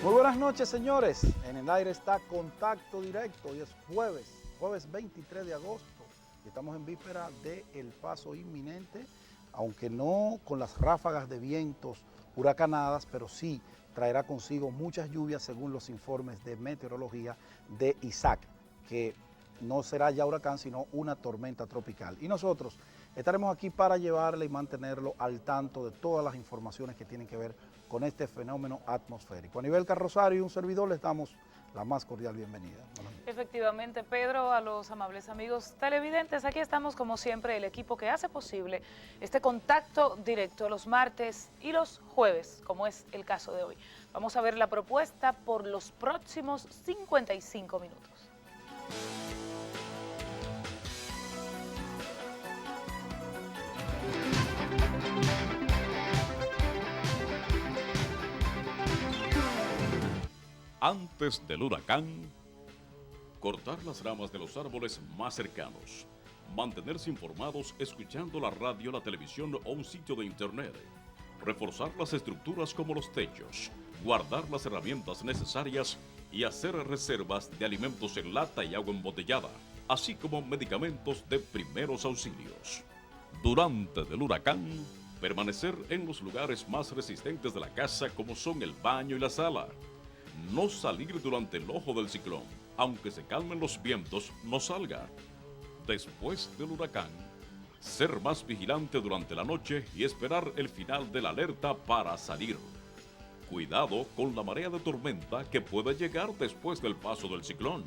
Muy buenas noches, señores. En el aire está Contacto Directo. Hoy es jueves 23 de agosto. Y estamos en víspera del paso inminente, aunque no con las ráfagas de vientos huracanadas, pero sí traerá consigo muchas lluvias según los informes de meteorología de Isaac, que no será ya huracán, sino una tormenta tropical. Y nosotros estaremos aquí para llevarle y mantenerlo al tanto de todas las informaciones que tienen que ver con este fenómeno atmosférico. A nivel Carrosario y un servidor les damos la más cordial bienvenida. Efectivamente, Pedro, a los amables amigos televidentes, aquí estamos como siempre el equipo que hace posible este contacto directo los martes y los jueves, como es el caso de hoy. Vamos a ver la propuesta por los próximos 55 minutos. Antes del huracán, cortar las ramas de los árboles más cercanos, mantenerse informados escuchando la radio, la televisión o un sitio de internet, reforzar las estructuras como los techos, guardar las herramientas necesarias y hacer reservas de alimentos en lata y agua embotellada, así como medicamentos de primeros auxilios. Durante el huracán, permanecer en los lugares más resistentes de la casa como son el baño y la sala. No salir durante el ojo del ciclón, aunque se calmen los vientos, no salga. Después del huracán, ser más vigilante durante la noche y esperar el final de la alerta para salir. Cuidado con la marea de tormenta que puede llegar después del paso del ciclón.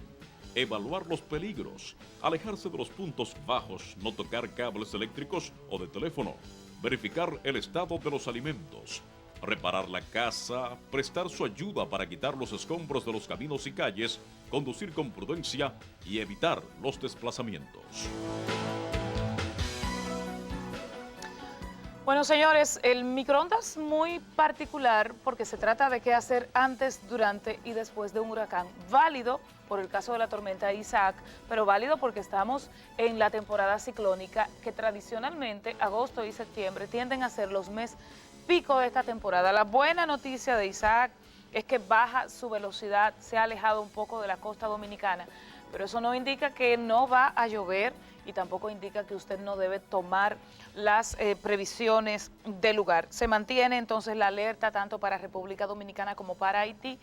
Evaluar los peligros, alejarse de los puntos bajos, no tocar cables eléctricos o de teléfono, verificar el estado de los alimentos, reparar la casa, prestar su ayuda para quitar los escombros de los caminos y calles, conducir con prudencia y evitar los desplazamientos. Bueno, señores, el microondas es muy particular porque se trata de qué hacer antes, durante y después de un huracán. Válido por el caso de la tormenta Isaac, pero válido porque estamos en la temporada ciclónica, que tradicionalmente agosto y septiembre tienden a ser los meses pico de esta temporada. La buena noticia de Isaac es que baja su velocidad, se ha alejado un poco de la costa dominicana, pero eso no indica que no va a llover y tampoco indica que usted no debe tomar las previsiones del lugar. Se mantiene entonces la alerta tanto para República Dominicana como para Haití,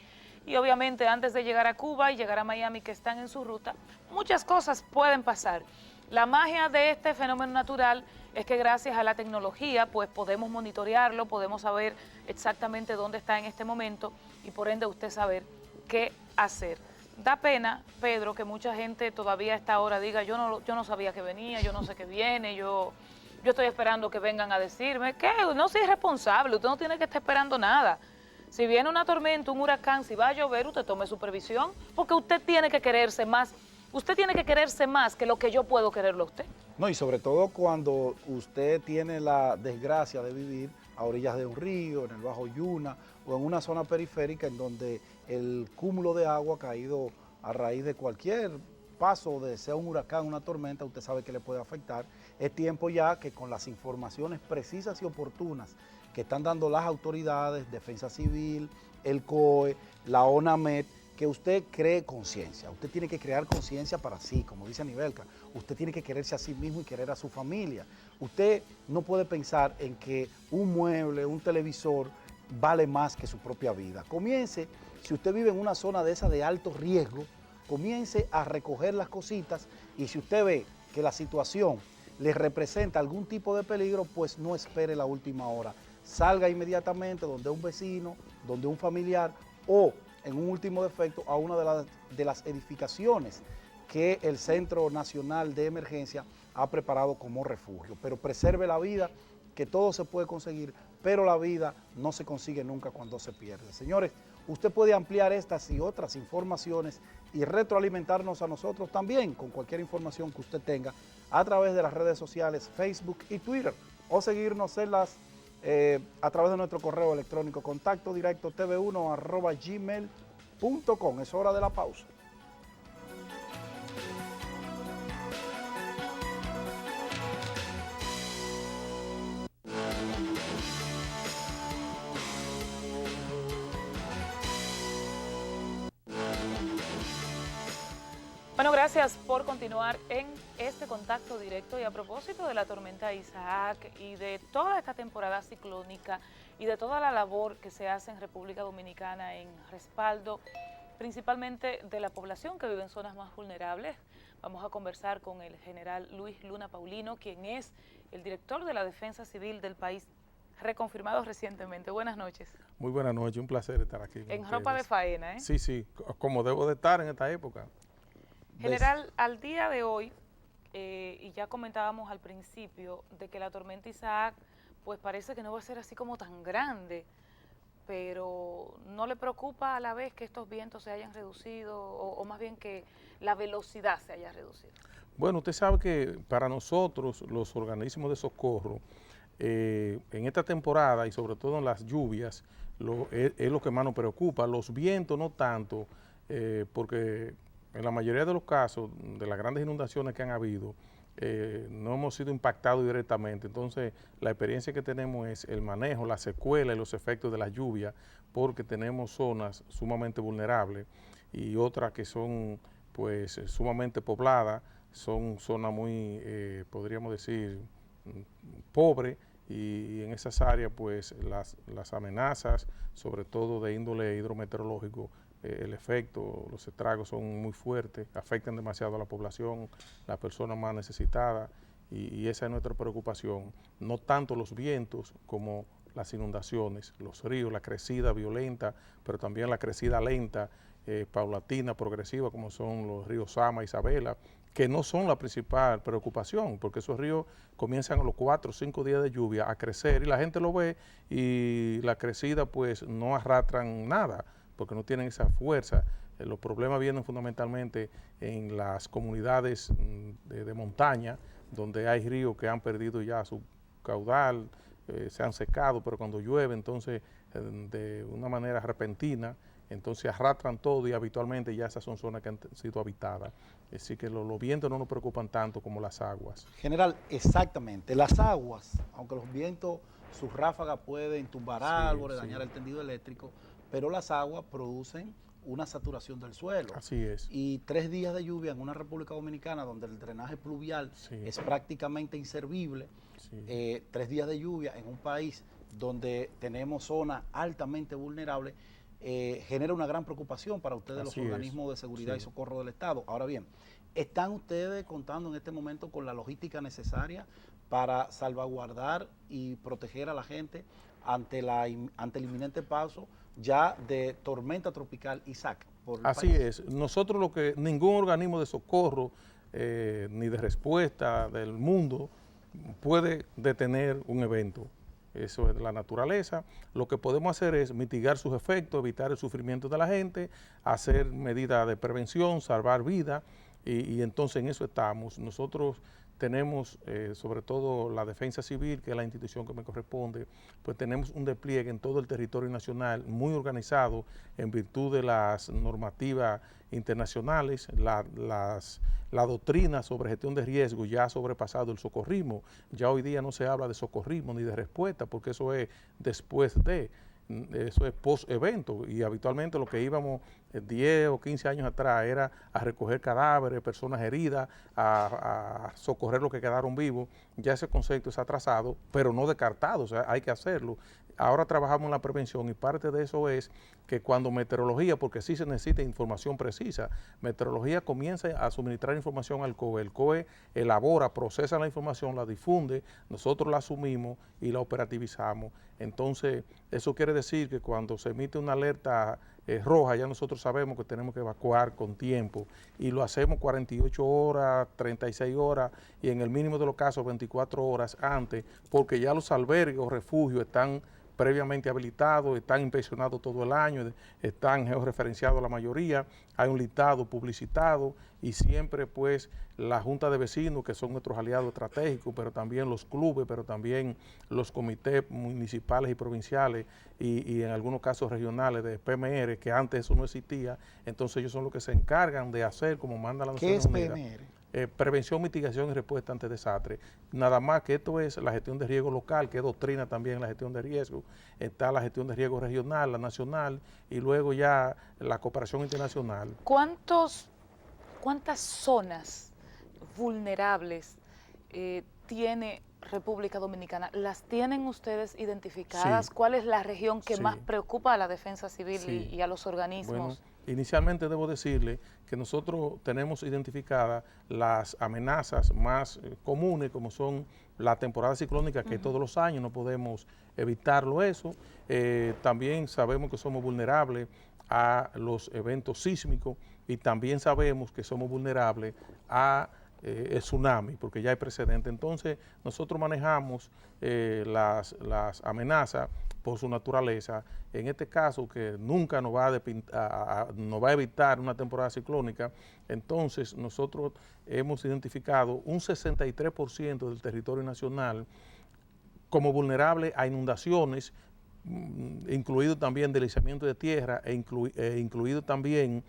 y obviamente antes de llegar a Cuba y llegar a Miami, que están en su ruta, muchas cosas pueden pasar. La magia de este fenómeno natural es que gracias a la tecnología pues podemos monitorearlo, podemos saber exactamente dónde está en este momento y por ende usted saber qué hacer. Da pena, Pedro, que mucha gente todavía a esta hora diga yo no sabía que venía, yo no sé que viene, yo estoy esperando que vengan a decirme. ¿Qué? No soy responsable, usted no tiene que estar esperando nada. Si viene una tormenta, un huracán, si va a llover, usted tome su previsión, porque usted tiene que quererse más. Usted tiene que quererse más que lo que yo puedo quererlo a usted. No, y sobre todo cuando usted tiene la desgracia de vivir a orillas de un río, en el Bajo Yuna o en una zona periférica en donde el cúmulo de agua caído a raíz de cualquier paso, de sea un huracán, una tormenta, usted sabe que le puede afectar. Es tiempo ya que con las informaciones precisas y oportunas que están dando las autoridades, Defensa Civil, el COE, la ONAMED, que usted cree conciencia. Usted tiene que crear conciencia para sí, como dice Anibelka. Usted tiene que quererse a sí mismo y querer a su familia. Usted no puede pensar en que un mueble, un televisor, vale más que su propia vida. Comience, si usted vive en una zona de esa de alto riesgo, comience a recoger las cositas, y si usted ve que la situación le representa algún tipo de peligro, pues no espere la última hora. Salga inmediatamente donde un vecino, donde un familiar o, en un último defecto, a una de las edificaciones que el Centro Nacional de Emergencia ha preparado como refugio. Pero preserve la vida, que todo se puede conseguir, pero la vida no se consigue nunca cuando se pierde. Señores, usted puede ampliar estas y otras informaciones y retroalimentarnos a nosotros también con cualquier información que usted tenga a través de las redes sociales Facebook y Twitter, o seguirnos en a través de nuestro correo electrónico contacto directo tv1@gmail.com. Es hora de la pausa. Bueno, gracias por continuar en este contacto directo y a propósito de la tormenta Isaac y de toda esta temporada ciclónica y de toda la labor que se hace en República Dominicana en respaldo principalmente de la población que vive en zonas más vulnerables. Vamos a conversar con el general Luis Luna Paulino, quien es el director de la Defensa Civil del país, reconfirmado recientemente. Buenas noches. Muy buenas noches, un placer estar aquí. En ropa de faena, ¿eh? Sí, sí, como debo de estar en esta época. General, al día de hoy, y ya comentábamos al principio, de que la tormenta Isaac, pues parece que no va a ser así como tan grande, pero ¿no le preocupa a la vez que estos vientos se hayan reducido o más bien que la velocidad se haya reducido? Bueno, usted sabe que para nosotros, los organismos de socorro, en esta temporada y sobre todo en las lluvias, es lo que más nos preocupa. Los vientos no tanto, porque en la mayoría de los casos de las grandes inundaciones que han habido, no hemos sido impactados directamente. Entonces, la experiencia que tenemos es el manejo, la secuela y los efectos de la lluvia, porque tenemos zonas sumamente vulnerables y otras que son pues sumamente pobladas, son zonas muy, podríamos decir, pobres, y en esas áreas pues las amenazas, sobre todo de índole hidrometeorológico, el efecto, los estragos son muy fuertes, afectan demasiado a la población, las personas más necesitadas, y esa es nuestra preocupación. No tanto los vientos como las inundaciones, los ríos, la crecida violenta, pero también la crecida lenta, paulatina, progresiva, como son los ríos Sama, Isabela, que no son la principal preocupación, porque esos ríos comienzan a los 4 o 5 días de lluvia a crecer y la gente lo ve y la crecida pues no arrastran nada, porque no tienen esa fuerza. Los problemas vienen fundamentalmente en las comunidades de montaña, donde hay ríos que han perdido ya su caudal, se han secado, pero cuando llueve, entonces de una manera repentina, entonces arrastran todo y habitualmente ya esas son zonas que han sido habitadas. Así que los vientos no nos preocupan tanto como las aguas. General, exactamente. Las aguas, aunque los vientos, sus ráfagas pueden tumbar árboles, dañar el tendido eléctrico, pero las aguas producen una saturación del suelo. Así es. Y 3 días de lluvia en una República Dominicana donde el drenaje pluvial es prácticamente inservible, 3 días de lluvia en un país donde tenemos zonas altamente vulnerables, genera una gran preocupación para ustedes, los organismos de seguridad y socorro del Estado. Ahora bien, ¿están ustedes contando en este momento con la logística necesaria para salvaguardar y proteger a la gente ante el inminente paso ya de tormenta tropical Isaac? Así es. Nosotros ningún organismo de socorro ni de respuesta del mundo puede detener un evento. Eso es la naturaleza. Lo que podemos hacer es mitigar sus efectos, evitar el sufrimiento de la gente, hacer medidas de prevención, salvar vidas, y entonces en eso estamos. Nosotros tenemos, sobre todo la Defensa Civil, que es la institución que me corresponde, pues tenemos un despliegue en todo el territorio nacional muy organizado en virtud de las normativas internacionales, la doctrina sobre gestión de riesgo ya ha sobrepasado el socorrismo. Ya hoy día no se habla de socorrismo ni de respuesta, porque eso es después de, eso es post-evento, y habitualmente lo que íbamos 10 o 15 años atrás era a recoger cadáveres, personas heridas, a socorrer los que quedaron vivos. Ya ese concepto es atrasado, pero no descartado, o sea, hay que hacerlo. Ahora trabajamos en la prevención y parte de eso es que cuando meteorología, porque sí se necesita información precisa, meteorología comienza a suministrar información al COE, el COE elabora, procesa la información, la difunde, nosotros la asumimos y la operativizamos. Entonces, eso quiere decir que cuando se emite una alerta roja, ya nosotros sabemos que tenemos que evacuar con tiempo y lo hacemos 48 horas, 36 horas y en el mínimo de los casos 24 horas antes, porque ya los albergues o refugios están previamente habilitados, están inspeccionados todo el año, están georreferenciados la mayoría, hay un listado publicitado y siempre pues la Junta de Vecinos, que son nuestros aliados estratégicos, pero también los clubes, pero también los comités municipales y provinciales y en algunos casos regionales de PMR, que antes eso no existía, entonces ellos son los que se encargan de hacer como manda la Naciones Unidas. ¿Qué es PMR? Prevención, mitigación y respuesta ante desastres. Nada más que esto es la gestión de riesgo local, que es doctrina también la gestión de riesgo. Está la gestión de riesgo regional, la nacional, y luego ya la cooperación internacional. ¿Cuántos ¿cuántas zonas vulnerables tiene República Dominicana? ¿Las tienen ustedes identificadas? Sí. ¿Cuál es la región que Sí. más preocupa a la defensa civil Sí. y a los organismos? Bueno, inicialmente debo decirle que nosotros tenemos identificadas las amenazas más comunes, como son la temporada ciclónica, que todos los años no podemos evitarlo eso. También sabemos que somos vulnerables a los eventos sísmicos y también sabemos que somos vulnerables a el tsunami, porque ya hay precedente. Entonces, nosotros manejamos las amenazas por su naturaleza. En este caso, que nunca nos va a evitar una temporada ciclónica, entonces nosotros hemos identificado un 63% del territorio nacional como vulnerable a inundaciones, incluido también deslizamiento de tierra incluido también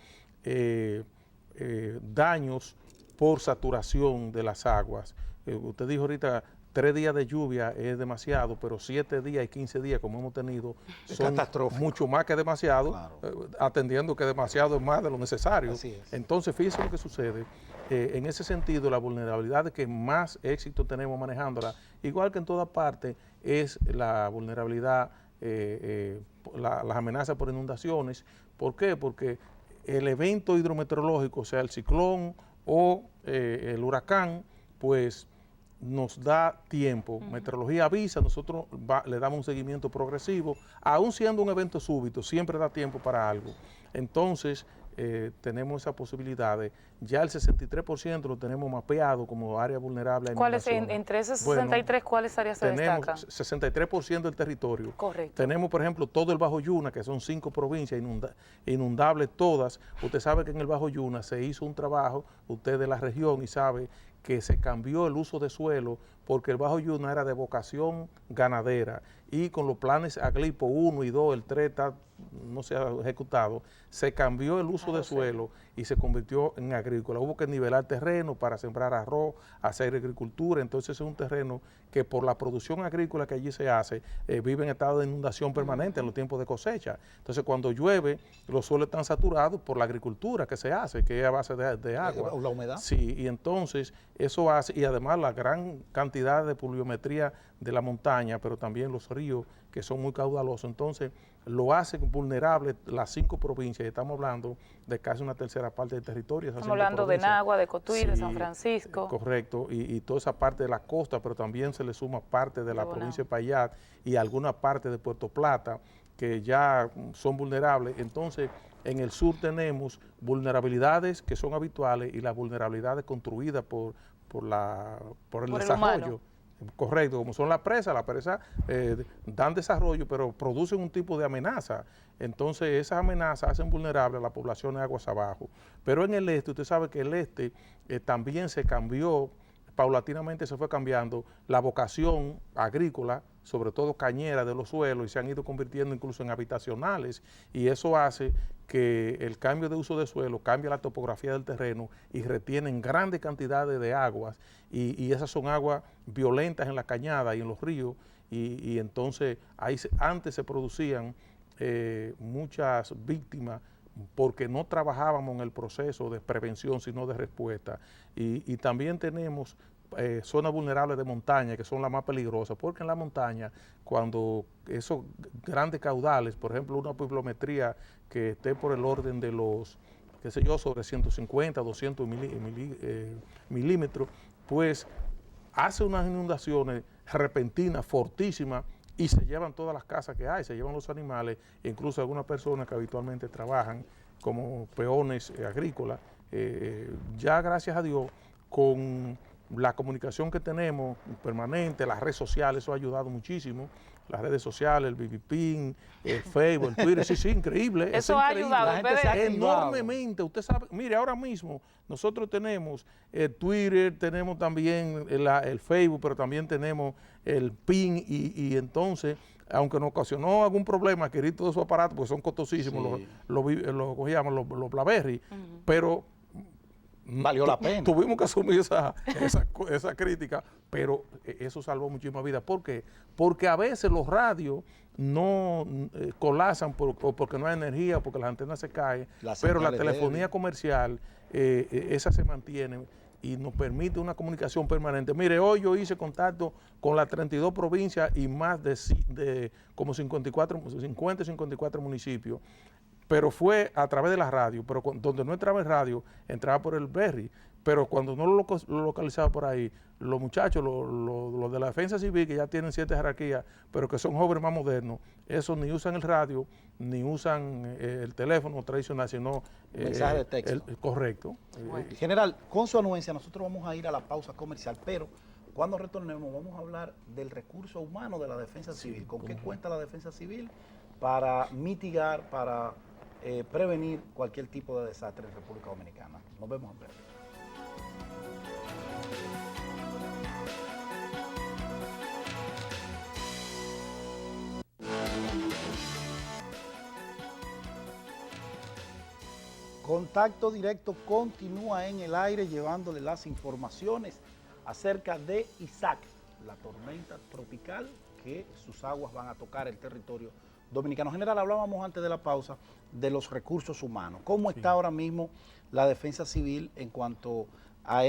daños por saturación de las aguas. Usted dijo ahorita, 3 días de lluvia es demasiado, pero 7 días y 15 días como hemos tenido son mucho más que demasiado, claro. Atendiendo que demasiado es más de lo necesario. Así es. Entonces, fíjense lo que sucede. En ese sentido, la vulnerabilidad que más éxito tenemos manejándola, igual que en toda parte, es la vulnerabilidad, las amenazas por inundaciones. ¿Por qué? Porque el evento hidrometeorológico, sea el ciclón o el huracán, pues nos da tiempo. Meteorología avisa, nosotros le damos un seguimiento progresivo, aún siendo un evento súbito, siempre da tiempo para algo. Entonces, tenemos esa posibilidad de, ya el 63% lo tenemos mapeado como área vulnerable a ¿Cuáles, inundaciones? entre esos 63, bueno, cuáles áreas se destacan? Tenemos 63% del territorio. Correcto. Tenemos, por ejemplo, todo el Bajo Yuna, que son 5 provincias inundables todas. Usted sabe que en el Bajo Yuna se hizo un trabajo, usted de la región, y sabe que se cambió el uso de suelo porque el Bajo Yuna era de vocación ganadera y con los planes Aglipo 1 y 2, el 3 no se ha ejecutado, se cambió el uso de suelo y se convirtió en agrícola. Hubo que nivelar terreno para sembrar arroz, hacer agricultura, entonces es un terreno que por la producción agrícola que allí se hace, vive en estado de inundación permanente en los tiempos de cosecha. Entonces cuando llueve, los suelos están saturados por la agricultura que se hace, que es a base de agua. ¿La humedad? Sí, y entonces eso hace, y además la gran cantidad de pluviometría de la montaña, pero también los ríos que son muy caudalosos, entonces lo hacen vulnerable las 5 provincias, y estamos hablando de casi una tercera parte del territorio. Estamos hablando de Nagua, de Cotuí, sí, de San Francisco. Correcto, y toda esa parte de la costa, pero también se le suma parte de la provincia de Payat y alguna parte de Puerto Plata, que ya son vulnerables. Entonces, en el sur tenemos vulnerabilidades que son habituales y las vulnerabilidades construidas por el desarrollo. Correcto, como son las presas dan desarrollo, pero producen un tipo de amenaza. Entonces, esas amenazas hacen vulnerable a la población de aguas abajo. Pero en el este, usted sabe que el este también se cambió, paulatinamente se fue cambiando la vocación agrícola, sobre todo cañera de los suelos, y se han ido convirtiendo incluso en habitacionales, y eso hace que el cambio de uso de suelo cambie la topografía del terreno y retienen grandes cantidades de aguas, y esas son aguas violentas en la cañada y en los ríos, y entonces ahí antes se producían muchas víctimas porque no trabajábamos en el proceso de prevención, sino de respuesta. Y también tenemos zonas vulnerables de montaña, que son las más peligrosas, porque en la montaña, cuando esos grandes caudales, por ejemplo, una pluviometría que esté por el orden de los, qué sé yo, sobre 150, 200 milímetros, pues hace unas inundaciones repentinas, fortísimas, y se llevan todas las casas que hay, se llevan los animales, e incluso algunas personas que habitualmente trabajan como peones agrícolas. Ya gracias a Dios, con la comunicación que tenemos permanente, las redes sociales, eso ha ayudado muchísimo. Las redes sociales, el BBPIN, el Facebook, el Twitter, sí, increíble. Eso ha ayudado enormemente. Usted sabe, mire, ahora mismo nosotros tenemos el Twitter, tenemos también el Facebook, pero también tenemos el PIN, y entonces, aunque nos ocasionó algún problema adquirir todos esos aparatos, porque son costosísimos, sí, los BlackBerry, pero Valió la pena. Tuvimos que asumir esa crítica, pero eso salvó muchísimas vidas. ¿Por qué? Porque a veces los radios no colapsan o porque no hay energía, porque las antenas se caen, pero la telefonía comercial, esa se mantiene y nos permite una comunicación permanente. Mire, hoy yo hice contacto con las 32 provincias y más de como 50, 54 municipios, pero fue a través de la radio, pero donde no entraba el radio, entraba por el Berry, pero cuando no lo localizaba por ahí, los muchachos, los de la defensa civil, que ya tienen cierta jerarquía, pero que son jóvenes más modernos, esos ni usan el radio, ni usan el teléfono tradicional, sino mensaje de texto. Correcto. Bueno. General, con su anuencia nosotros vamos a ir a la pausa comercial, pero cuando retornemos vamos a hablar del recurso humano de la defensa civil. ¿Con qué cuenta la defensa civil para mitigar, para prevenir cualquier tipo de desastre en República Dominicana? Nos vemos en breve. Contacto Directo continúa en el aire llevándole las informaciones acerca de Isaac, la tormenta tropical que sus aguas van a tocar el territorio dominicano. General, hablábamos antes de la pausa de los recursos humanos. ¿Cómo está ahora mismo la defensa civil en cuanto a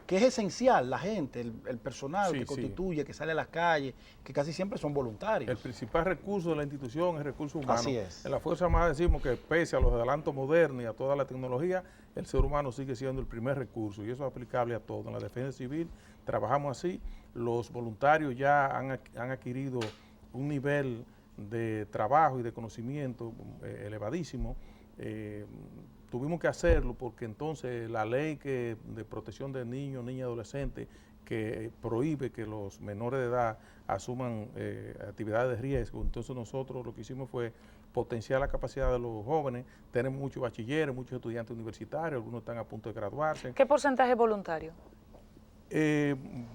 que es esencial, la gente, el personal que constituye, que sale a las calles, que casi siempre son voluntarios? El principal recurso de la institución es recursos humanos. Así es. En la Fuerza Armada decimos que pese a los adelantos modernos y a toda la tecnología, el ser humano sigue siendo el primer recurso y eso es aplicable a todo. En la defensa civil trabajamos así, los voluntarios ya han adquirido un nivel de trabajo y de conocimiento elevadísimo. Tuvimos que hacerlo porque entonces la ley de protección de niños, niñas y adolescentes que prohíbe que los menores de edad asuman actividades de riesgo, entonces nosotros lo que hicimos fue potenciar la capacidad de los jóvenes. Tenemos muchos bachilleres, muchos estudiantes universitarios, algunos están a punto de graduarse. ¿Qué porcentaje es voluntario?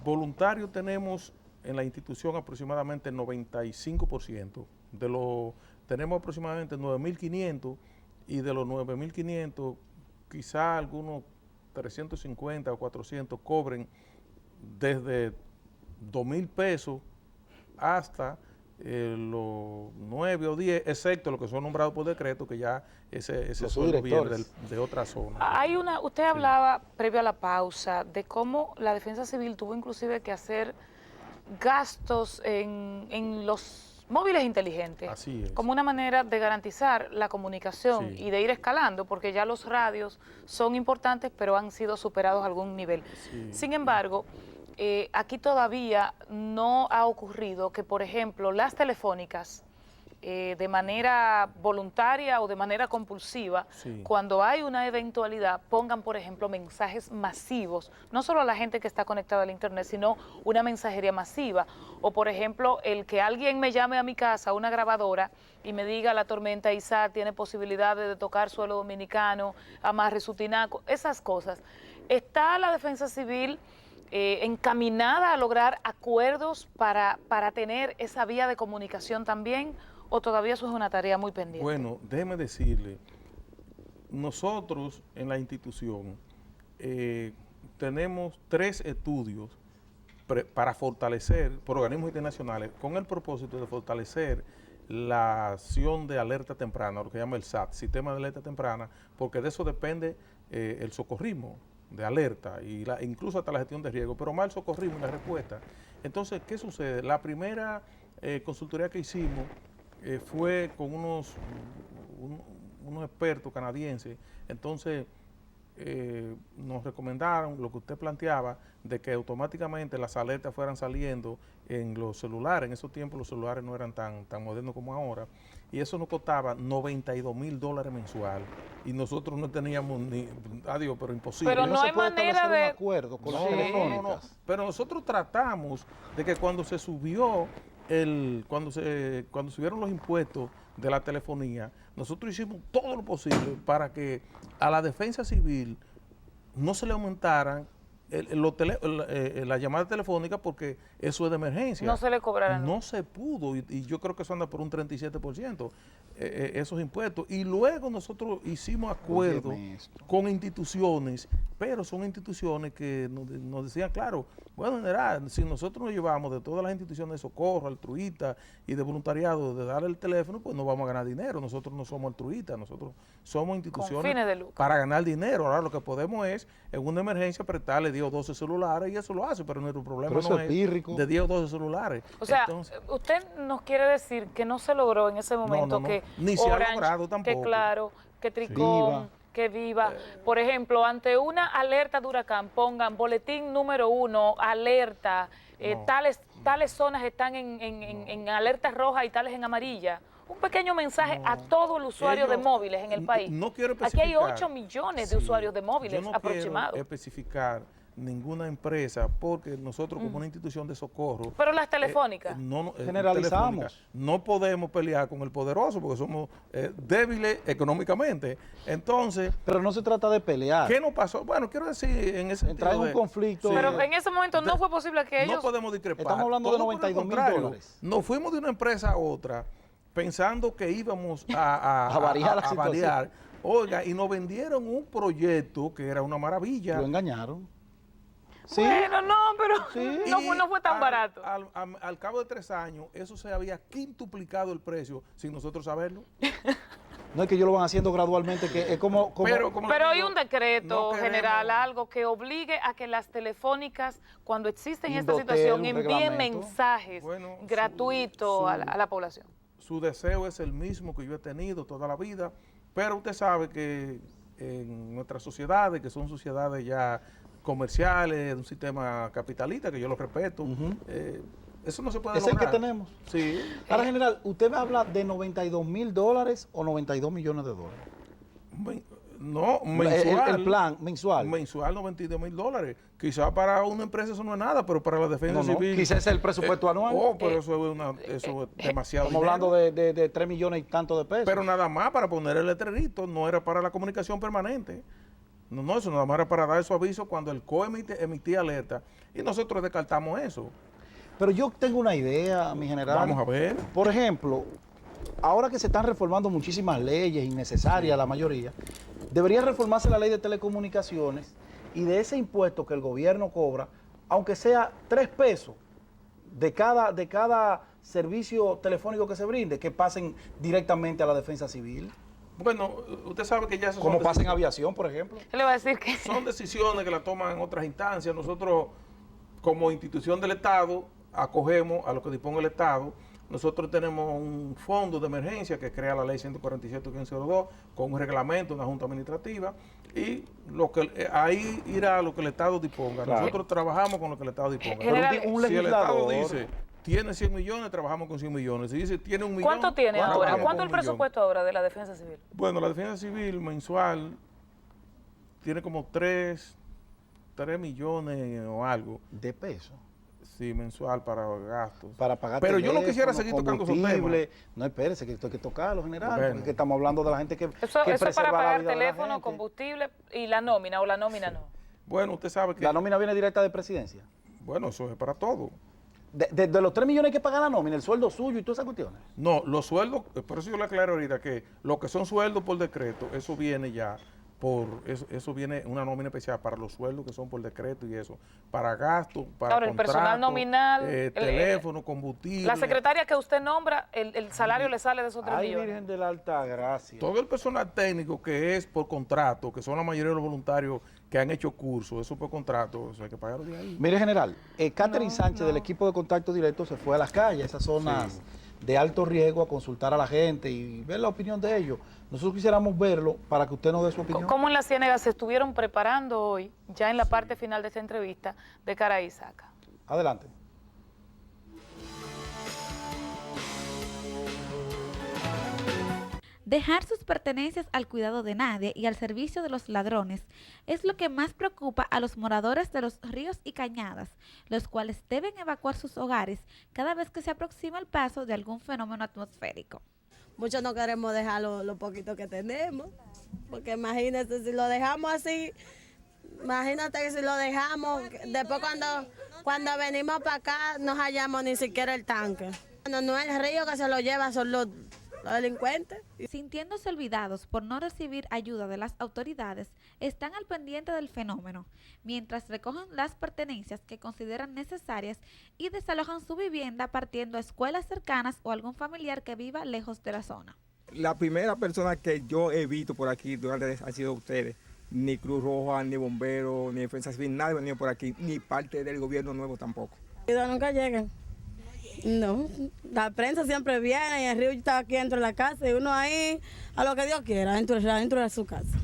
Voluntarios tenemos en la institución aproximadamente el 95%. Tenemos aproximadamente 9.500 y de los 9.500 quizá algunos 350 o 400 cobren desde 2.000 pesos hasta los 9 o 10, excepto los que son nombrados por decreto, que ya ese sueldo viene de otra zona. Usted hablaba previo a la pausa de cómo la defensa civil tuvo inclusive que hacer gastos en los móviles inteligentes. Así es. Como una manera de garantizar la comunicación y de ir escalando, porque ya los radios son importantes, pero han sido superados a algún nivel. Sí. Sin embargo, aquí todavía no ha ocurrido que, por ejemplo, las telefónicas, de manera voluntaria o de manera compulsiva, cuando hay una eventualidad, pongan, por ejemplo, mensajes masivos, no solo a la gente que está conectada al internet, sino una mensajería masiva, o por ejemplo, el que alguien me llame a mi casa, una grabadora, y me diga la tormenta Isaac tiene posibilidades de tocar suelo dominicano, amarre su tinaco, esas cosas. ¿Está la defensa civil encaminada a lograr acuerdos para tener esa vía de comunicación también, o todavía eso es una tarea muy pendiente? Bueno, déjeme decirle, nosotros en la institución tenemos 3 estudios para fortalecer, por organismos internacionales, con el propósito de fortalecer la acción de alerta temprana, lo que llama el SAT, Sistema de Alerta Temprana, porque de eso depende el socorrismo de alerta, y incluso hasta la gestión de riesgo, pero más el socorrismo y la respuesta. Entonces, ¿qué sucede? La primera consultoría que hicimos fue con unos expertos canadienses. Entonces nos recomendaron lo que usted planteaba, de que automáticamente las alertas fueran saliendo en los celulares. En esos tiempos los celulares no eran tan modernos como ahora, y eso nos costaba $92,000 mensual, y nosotros no teníamos ni, adiós, pero imposible. Pero no hay manera de un acuerdo con las telefónicas. No. Pero nosotros tratamos de que cuando se subió cuando subieron los impuestos de la telefonía, nosotros hicimos todo lo posible para que a la defensa civil no se le aumentaran la llamada telefónica porque eso es de emergencia. No se le cobrarán. No se pudo y yo creo que eso anda por un 37%, esos impuestos. Y luego nosotros hicimos acuerdos con instituciones, pero son instituciones que nos decían, claro, bueno, en general, si nosotros nos llevamos de todas las instituciones de socorro, altruistas y de voluntariado, de dar el teléfono, pues no vamos a ganar dinero. Nosotros no somos altruistas, nosotros somos instituciones con fines de lucro para ganar dinero. Ahora lo que podemos es, en una emergencia, prestarle 10 o 12 celulares y eso lo hace, pero nuestro problema no es de 10 o 12 celulares. O sea, entonces, usted nos quiere decir que no se logró en ese momento que ni se Orange, ha logrado tampoco. que Claro, que Tricom, que Viva, por ejemplo, ante una alerta de huracán, pongan boletín número 1, alerta, tales zonas están en alerta roja y tales en amarilla. Un pequeño mensaje a todo el usuario de móviles en el país. No quiero Aquí hay 8 millones de usuarios de móviles aproximados. Quiero especificar ninguna empresa porque nosotros como una institución de socorro... Pero las telefónicas. Generalizamos. No podemos pelear con el poderoso porque somos débiles económicamente. Entonces... Pero no se trata de pelear. ¿Qué nos pasó? Bueno, quiero decir en ese entrar en un conflicto. Sí. Pero en ese momento no fue posible que ellos... No podemos discrepar. Estamos hablando de $92,000. Nos fuimos de una empresa a otra pensando que íbamos a variar. Oiga, y nos vendieron un proyecto que era una maravilla. Lo engañaron. Sí. Bueno, no, pero no fue tan barato. Al cabo de 3 años, eso se había quintuplicado el precio sin nosotros saberlo. No es que ellos lo van haciendo gradualmente, que es como pero hay un decreto general, algo que obligue a que las telefónicas, cuando existen esta situación, envíen mensajes gratuitos a la población. Su deseo es el mismo que yo he tenido toda la vida, pero usted sabe que en nuestras sociedades, que son sociedades ya comerciales, un sistema capitalista, que yo lo respeto, eso no se puede lograr. Es el que tenemos. Sí. Ahora, general, ¿usted me habla de $92,000 o $92 millones? No, mensual. El plan mensual. Mensual, $92,000. Quizá para una empresa eso no es nada, pero para la defensa civil... Quizás es el presupuesto anual. Pero eso es demasiado Estamos hablando de 3 millones y tanto de pesos. Pero nada más para poner el letrerito, no era para la comunicación permanente. No, eso nada más era para dar esos avisos cuando el COE emitía alerta. Y nosotros descartamos eso. Pero yo tengo una idea, mi general. Vamos a ver. Por ejemplo, ahora que se están reformando muchísimas leyes innecesarias, la mayoría, debería reformarse la ley de telecomunicaciones y de ese impuesto que el gobierno cobra, aunque sea 3 pesos de cada servicio telefónico que se brinde, que pasen directamente a la defensa civil. Bueno, usted sabe que ya eso como pasa en aviación, por ejemplo. Él le va a decir que son decisiones que la toman en otras instancias. Nosotros, como institución del Estado, acogemos a lo que dispone el Estado. Nosotros tenemos un fondo de emergencia que crea la ley 147-1502 con un reglamento, una junta administrativa, y ahí irá lo que el Estado disponga. Claro. Nosotros trabajamos con lo que el Estado disponga. Si el Estado dice tiene 100 millones, trabajamos con 100 millones. Si dice tiene 1 millón, ¿cuánto tiene ahora? ¿Cuánto es el presupuesto ahora de la defensa civil? Bueno, la defensa civil mensual tiene como 3 millones o algo. ¿De pesos? Sí, mensual para gastos. Para pagar pero yo no quisiera seguir tocando esos temas. No, espérese, que esto hay que tocarlo, general, porque estamos hablando de la gente que eso es para pagar teléfono, combustible y la nómina, o la nómina no. Bueno, usted sabe que... ¿La nómina viene directa de presidencia? Bueno, eso es para todo. De los 3 millones hay que pagar la nómina, el sueldo suyo y todas esas cuestiones. No, los sueldos, por eso yo le aclaro ahorita que lo que son sueldos por decreto, eso viene ya eso viene una nómina especial para los sueldos que son por decreto y eso, para gastos, para ahora, el personal nominal, teléfono, combustible. La secretaria que usted nombra, el salario le sale de esos 3 millones. Ay, Virgen de la Alta Gracia. Todo el personal técnico que es por contrato, que son la mayoría de los voluntarios que han hecho cursos, eso por contrato, eso hay que pagarlo de ahí. Mire, general, Catherine Sánchez del equipo de contacto directo se fue a las calles, esas zonas de alto riesgo, a consultar a la gente y ver la opinión de ellos. Nosotros quisiéramos verlo para que usted nos dé su opinión. ¿Cómo en la Ciénega se estuvieron preparando hoy, ya en la parte final de esta entrevista, de cara a Isaca? Adelante. Dejar sus pertenencias al cuidado de nadie y al servicio de los ladrones es lo que más preocupa a los moradores de los ríos y cañadas, los cuales deben evacuar sus hogares cada vez que se aproxima el paso de algún fenómeno atmosférico. Muchos no queremos dejar lo poquito que tenemos, porque imagínense, si lo dejamos así, Imagínate que si lo dejamos, después cuando venimos para acá no hallamos ni siquiera el tanque. No es el río que se lo lleva, son los delincuentes. Sintiéndose olvidados por no recibir ayuda de las autoridades, están al pendiente del fenómeno, mientras recogen las pertenencias que consideran necesarias y desalojan su vivienda partiendo a escuelas cercanas o algún familiar que viva lejos de la zona. La primera persona que yo he visto por aquí durante han sido ustedes. Ni Cruz Roja, ni Bomberos, ni Defensa Civil, nadie ha venido por aquí, ni parte del gobierno nuevo tampoco. Nunca llegan. No, la prensa siempre viene y el río está aquí dentro de la casa y uno ahí a lo que Dios quiera, dentro de su casa.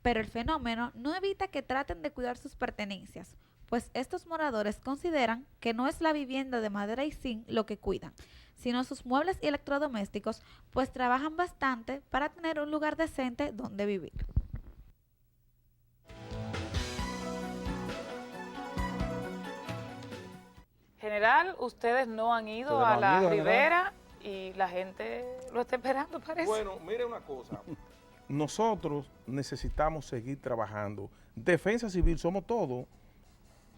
Pero el fenómeno no evita que traten de cuidar sus pertenencias, pues estos moradores consideran que no es la vivienda de madera y zinc lo que cuidan, sino sus muebles y electrodomésticos, pues trabajan bastante para tener un lugar decente donde vivir. General, ustedes no han ido a la ribera y la gente lo está esperando, parece. Bueno, mire una cosa. Nosotros necesitamos seguir trabajando. Defensa Civil somos todos.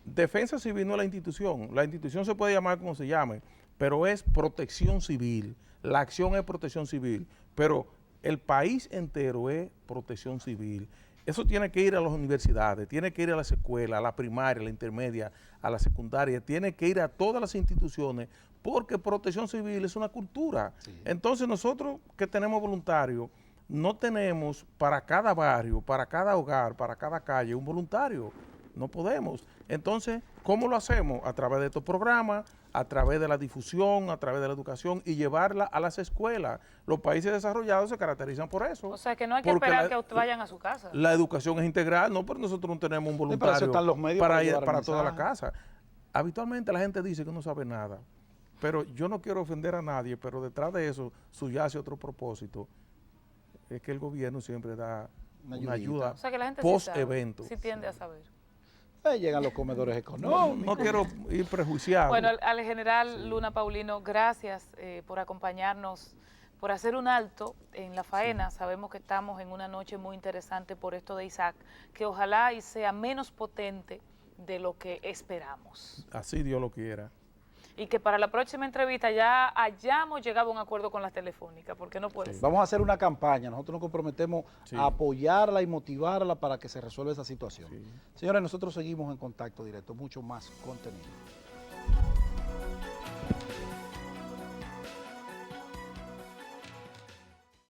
Defensa Civil no es la institución. La institución se puede llamar como se llame, pero es protección civil. La acción es protección civil, pero el país entero es protección civil. Eso tiene que ir a las universidades, tiene que ir a las escuelas, a la primaria, a la intermedia, a la secundaria, tiene que ir a todas las instituciones, porque protección civil es una cultura. Sí. Entonces nosotros que tenemos voluntarios, no tenemos para cada barrio, para cada hogar, para cada calle un voluntario. No podemos. Entonces, ¿cómo lo hacemos? A través de estos programas, a través de la difusión, a través de la educación y llevarla a las escuelas. Los países desarrollados se caracterizan por eso. O sea, que no hay que esperar que vayan a su casa. La educación es integral, no, pero nosotros no tenemos un voluntario para ir para toda la casa. Habitualmente la gente dice que no sabe nada, pero yo no quiero ofender a nadie, pero detrás de eso subyace otro propósito, es que el gobierno siempre da una ayuda o sea, que la gente post-evento. Sí tiende a saber. Llegan los comedores económicos. No quiero ir prejuiciado. Bueno, al general Luna Paulino, gracias por acompañarnos, por hacer un alto en la faena. Sabemos que estamos en una noche muy interesante por esto de Isaac, que ojalá y sea menos potente de lo que esperamos. Así Dios lo quiera. Y que para la próxima entrevista ya hayamos llegado a un acuerdo con las telefónicas, porque no puede ser. Vamos a hacer una campaña, nosotros nos comprometemos a apoyarla y motivarla para que se resuelva esa situación. Señores, nosotros seguimos en contacto directo, mucho más contenido.